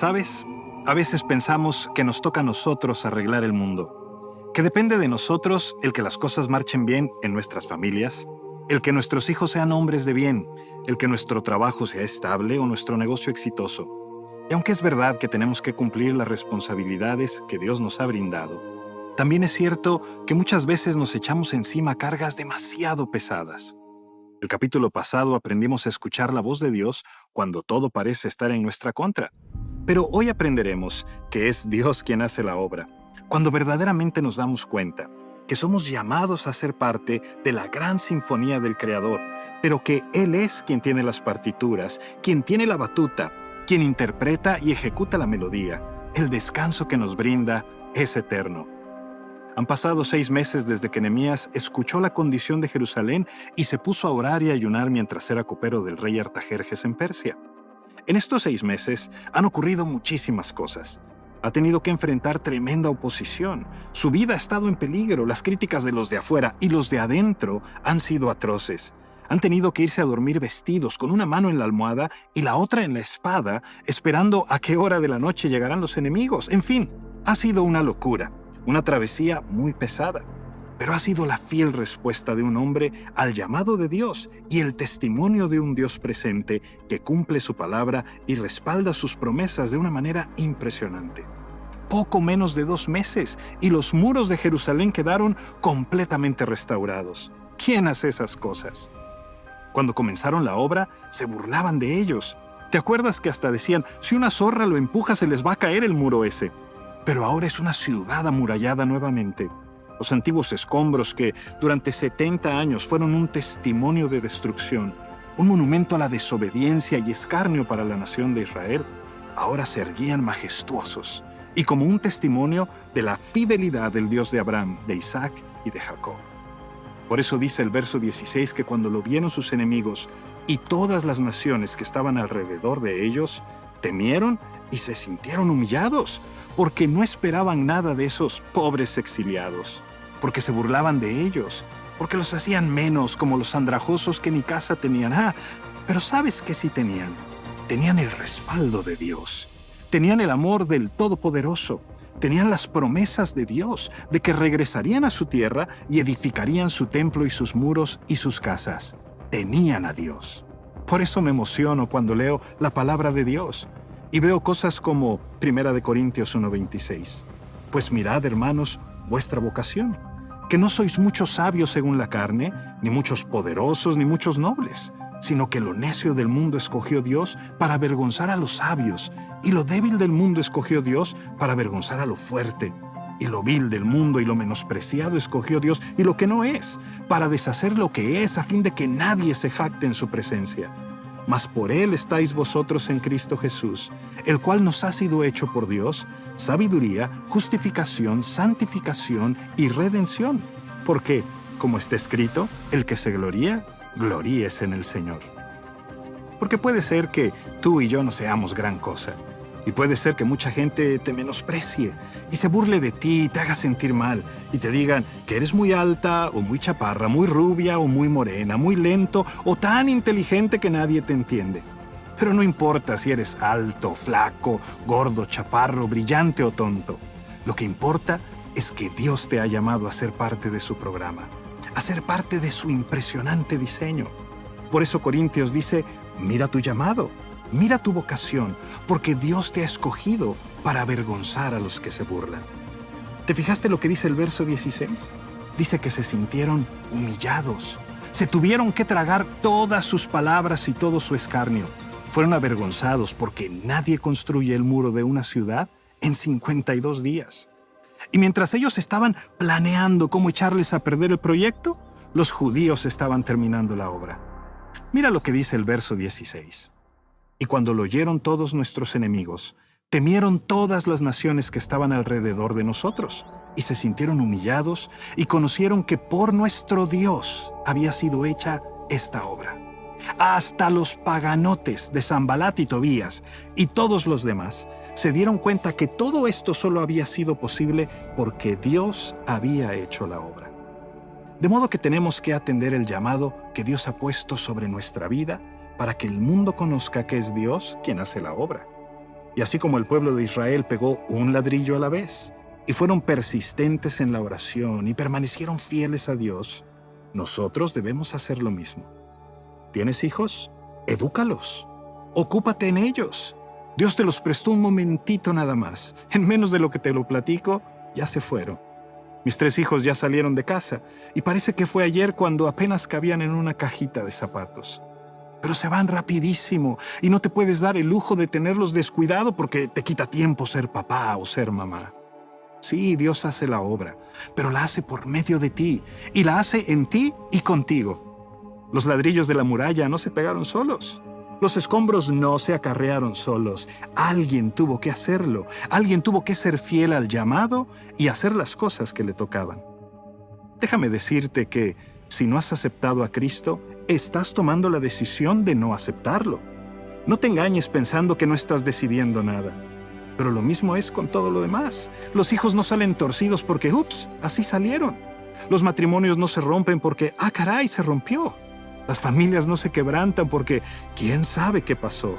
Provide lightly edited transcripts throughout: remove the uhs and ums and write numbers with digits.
¿Sabes? A veces pensamos que nos toca a nosotros arreglar el mundo, que depende de nosotros el que las cosas marchen bien en nuestras familias, el que nuestros hijos sean hombres de bien, el que nuestro trabajo sea estable o nuestro negocio exitoso. Y aunque es verdad que tenemos que cumplir las responsabilidades que Dios nos ha brindado, también es cierto que muchas veces nos echamos encima cargas demasiado pesadas. El capítulo pasado aprendimos a escuchar la voz de Dios cuando todo parece estar en nuestra contra. Pero hoy aprenderemos que es Dios quien hace la obra, cuando verdaderamente nos damos cuenta que somos llamados a ser parte de la gran sinfonía del Creador, pero que Él es quien tiene las partituras, quien tiene la batuta, quien interpreta y ejecuta la melodía. El descanso que nos brinda es eterno. Han pasado 6 meses desde que Nehemías escuchó la condición de Jerusalén y se puso a orar y ayunar mientras era copero del rey Artajerjes en Persia. En estos 6 meses han ocurrido muchísimas cosas. Ha tenido que enfrentar tremenda oposición. Su vida ha estado en peligro. Las críticas de los de afuera y los de adentro han sido atroces. Han tenido que irse a dormir vestidos, con una mano en la almohada y la otra en la espada, esperando a qué hora de la noche llegarán los enemigos. En fin, ha sido una locura, una travesía muy pesada. Pero ha sido la fiel respuesta de un hombre al llamado de Dios y el testimonio de un Dios presente que cumple su palabra y respalda sus promesas de una manera impresionante. Poco menos de 2 meses y los muros de Jerusalén quedaron completamente restaurados. ¿Quién hace esas cosas? Cuando comenzaron la obra, se burlaban de ellos. ¿Te acuerdas que hasta decían, si una zorra lo empuja se les va a caer el muro ese? Pero ahora es una ciudad amurallada nuevamente. Los antiguos escombros que durante 70 años fueron un testimonio de destrucción, un monumento a la desobediencia y escarnio para la nación de Israel, ahora se erguían majestuosos y como un testimonio de la fidelidad del Dios de Abraham, de Isaac y de Jacob. Por eso dice el verso 16 que cuando lo vieron sus enemigos y todas las naciones que estaban alrededor de ellos, temieron y se sintieron humillados, porque no esperaban nada de esos pobres exiliados, porque se burlaban de ellos, porque los hacían menos como los andrajosos que ni casa tenían. Pero ¿sabes qué sí tenían? Tenían el respaldo de Dios, tenían el amor del Todopoderoso, tenían las promesas de Dios, de que regresarían a su tierra y edificarían su templo y sus muros y sus casas. Tenían a Dios. Por eso me emociono cuando leo la palabra de Dios y veo cosas como 1 Corintios 1:26. Pues mirad, hermanos, vuestra vocación, que no sois muchos sabios según la carne, ni muchos poderosos, ni muchos nobles, sino que lo necio del mundo escogió Dios para avergonzar a los sabios, y lo débil del mundo escogió Dios para avergonzar a lo fuerte, y lo vil del mundo y lo menospreciado escogió Dios, y lo que no es, para deshacer lo que es, a fin de que nadie se jacte en su presencia. Mas por Él estáis vosotros en Cristo Jesús, el cual nos ha sido hecho por Dios sabiduría, justificación, santificación y redención. Porque, como está escrito, el que se gloría, gloríese en el Señor. Porque puede ser que tú y yo no seamos gran cosa, y puede ser que mucha gente te menosprecie y se burle de ti y te haga sentir mal y te digan que eres muy alta o muy chaparra, muy rubia o muy morena, muy lento o tan inteligente que nadie te entiende. Pero no importa si eres alto, flaco, gordo, chaparro, brillante o tonto. Lo que importa es que Dios te ha llamado a ser parte de su programa, a ser parte de su impresionante diseño. Por eso Corintios dice, mira tu llamado. Mira tu vocación, porque Dios te ha escogido para avergonzar a los que se burlan. ¿Te fijaste lo que dice el verso 16? Dice que se sintieron humillados. Se tuvieron que tragar todas sus palabras y todo su escarnio. Fueron avergonzados porque nadie construye el muro de una ciudad en 52 días. Y mientras ellos estaban planeando cómo echarles a perder el proyecto, los judíos estaban terminando la obra. Mira lo que dice el verso 16. Y cuando lo oyeron todos nuestros enemigos, temieron todas las naciones que estaban alrededor de nosotros, y se sintieron humillados y conocieron que por nuestro Dios había sido hecha esta obra. Hasta los paganotes de Sanbalat y Tobías y todos los demás se dieron cuenta que todo esto solo había sido posible porque Dios había hecho la obra. De modo que tenemos que atender el llamado que Dios ha puesto sobre nuestra vida para que el mundo conozca que es Dios quien hace la obra. Y así como el pueblo de Israel pegó un ladrillo a la vez, y fueron persistentes en la oración y permanecieron fieles a Dios, nosotros debemos hacer lo mismo. ¿Tienes hijos? Edúcalos. Ocúpate en ellos. Dios te los prestó un momentito nada más. En menos de lo que te lo platico, ya se fueron. Mis 3 hijos ya salieron de casa y parece que fue ayer cuando apenas cabían en una cajita de zapatos. Pero se van rapidísimo y no te puedes dar el lujo de tenerlos descuidado porque te quita tiempo ser papá o ser mamá. Sí, Dios hace la obra, pero la hace por medio de ti y la hace en ti y contigo. Los ladrillos de la muralla no se pegaron solos. Los escombros no se acarrearon solos. Alguien tuvo que hacerlo. Alguien tuvo que ser fiel al llamado y hacer las cosas que le tocaban. Déjame decirte que si no has aceptado a Cristo, estás tomando la decisión de no aceptarlo. No te engañes pensando que no estás decidiendo nada. Pero lo mismo es con todo lo demás. Los hijos no salen torcidos porque, ups, así salieron. Los matrimonios no se rompen porque, caray, se rompió. Las familias no se quebrantan porque, ¿quién sabe qué pasó?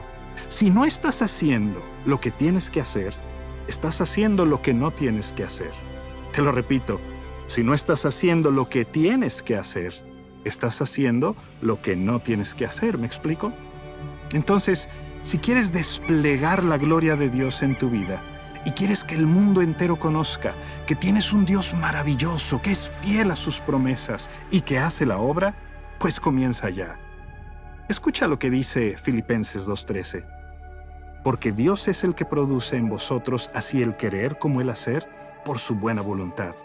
Si no estás haciendo lo que tienes que hacer, estás haciendo lo que no tienes que hacer. Te lo repito, si no estás haciendo lo que tienes que hacer, estás haciendo lo que no tienes que hacer. ¿Me explico? Entonces, si quieres desplegar la gloria de Dios en tu vida y quieres que el mundo entero conozca que tienes un Dios maravilloso, que es fiel a sus promesas y que hace la obra, pues comienza ya. Escucha lo que dice Filipenses 2:13. Porque Dios es el que produce en vosotros así el querer como el hacer por su buena voluntad.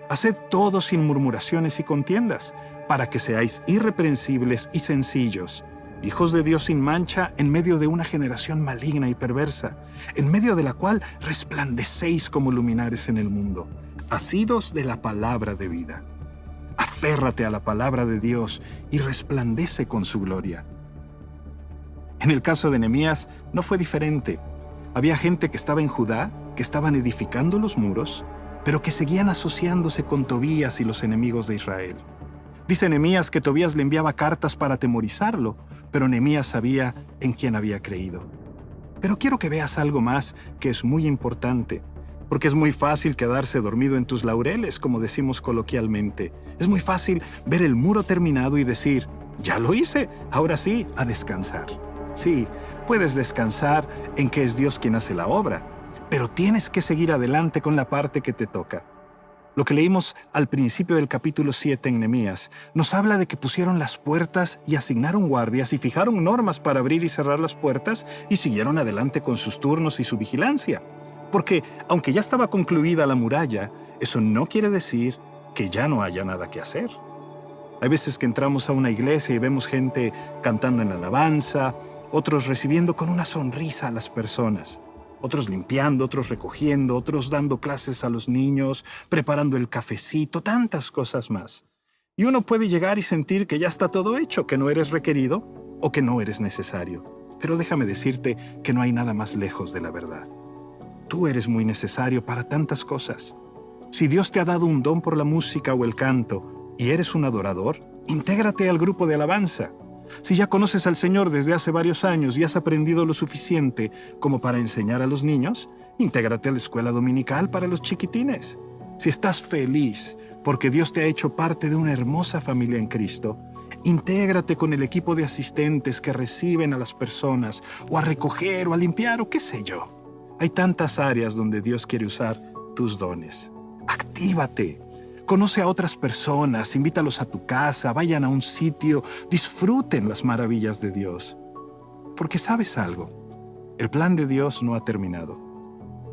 Haced todo sin murmuraciones y contiendas, para que seáis irreprensibles y sencillos, hijos de Dios sin mancha en medio de una generación maligna y perversa, en medio de la cual resplandecéis como luminares en el mundo, asidos de la palabra de vida. Aférrate a la palabra de Dios y resplandece con su gloria. En el caso de Nehemías no fue diferente. Había gente que estaba en Judá, que estaban edificando los muros, pero que seguían asociándose con Tobías y los enemigos de Israel. Dice Nehemías que Tobías le enviaba cartas para atemorizarlo, pero Nehemías sabía en quién había creído. Pero quiero que veas algo más que es muy importante, porque es muy fácil quedarse dormido en tus laureles, como decimos coloquialmente. Es muy fácil ver el muro terminado y decir, ya lo hice, ahora sí, a descansar. Sí, puedes descansar en que es Dios quien hace la obra, pero tienes que seguir adelante con la parte que te toca. Lo que leímos al principio del capítulo 7 en Nehemías nos habla de que pusieron las puertas y asignaron guardias y fijaron normas para abrir y cerrar las puertas y siguieron adelante con sus turnos y su vigilancia. Porque, aunque ya estaba concluida la muralla, eso no quiere decir que ya no haya nada que hacer. Hay veces que entramos a una iglesia y vemos gente cantando en alabanza, otros recibiendo con una sonrisa a las personas, otros limpiando, otros recogiendo, otros dando clases a los niños, preparando el cafecito, tantas cosas más. Y uno puede llegar y sentir que ya está todo hecho, que no eres requerido o que no eres necesario. Pero déjame decirte que no hay nada más lejos de la verdad. Tú eres muy necesario para tantas cosas. Si Dios te ha dado un don por la música o el canto y eres un adorador, intégrate al grupo de alabanza. Si ya conoces al Señor desde hace varios años y has aprendido lo suficiente como para enseñar a los niños, intégrate a la escuela dominical para los chiquitines. Si estás feliz porque Dios te ha hecho parte de una hermosa familia en Cristo, intégrate con el equipo de asistentes que reciben a las personas o a recoger o a limpiar o qué sé yo. Hay tantas áreas donde Dios quiere usar tus dones. Actívate. Conoce a otras personas, invítalos a tu casa, vayan a un sitio, disfruten las maravillas de Dios. Porque ¿sabes algo? El plan de Dios no ha terminado.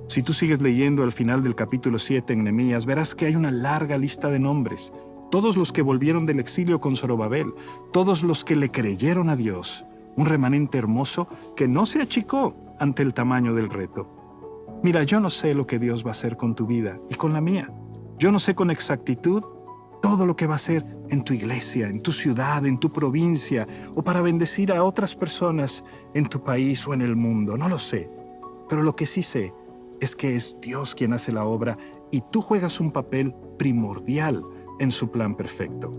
Si tú sigues leyendo al final del capítulo 7 en Nehemías, verás que hay una larga lista de nombres. Todos los que volvieron del exilio con Zorobabel, todos los que le creyeron a Dios. Un remanente hermoso que no se achicó ante el tamaño del reto. Mira, yo no sé lo que Dios va a hacer con tu vida y con la mía. Yo no sé con exactitud todo lo que va a hacer en tu iglesia, en tu ciudad, en tu provincia, o para bendecir a otras personas en tu país o en el mundo. No lo sé. Pero lo que sí sé es que es Dios quien hace la obra y tú juegas un papel primordial en su plan perfecto.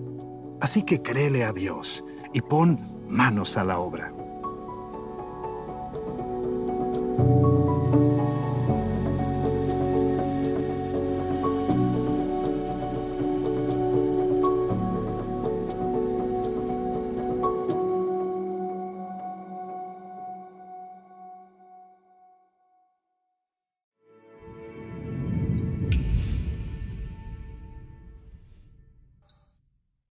Así que créele a Dios y pon manos a la obra.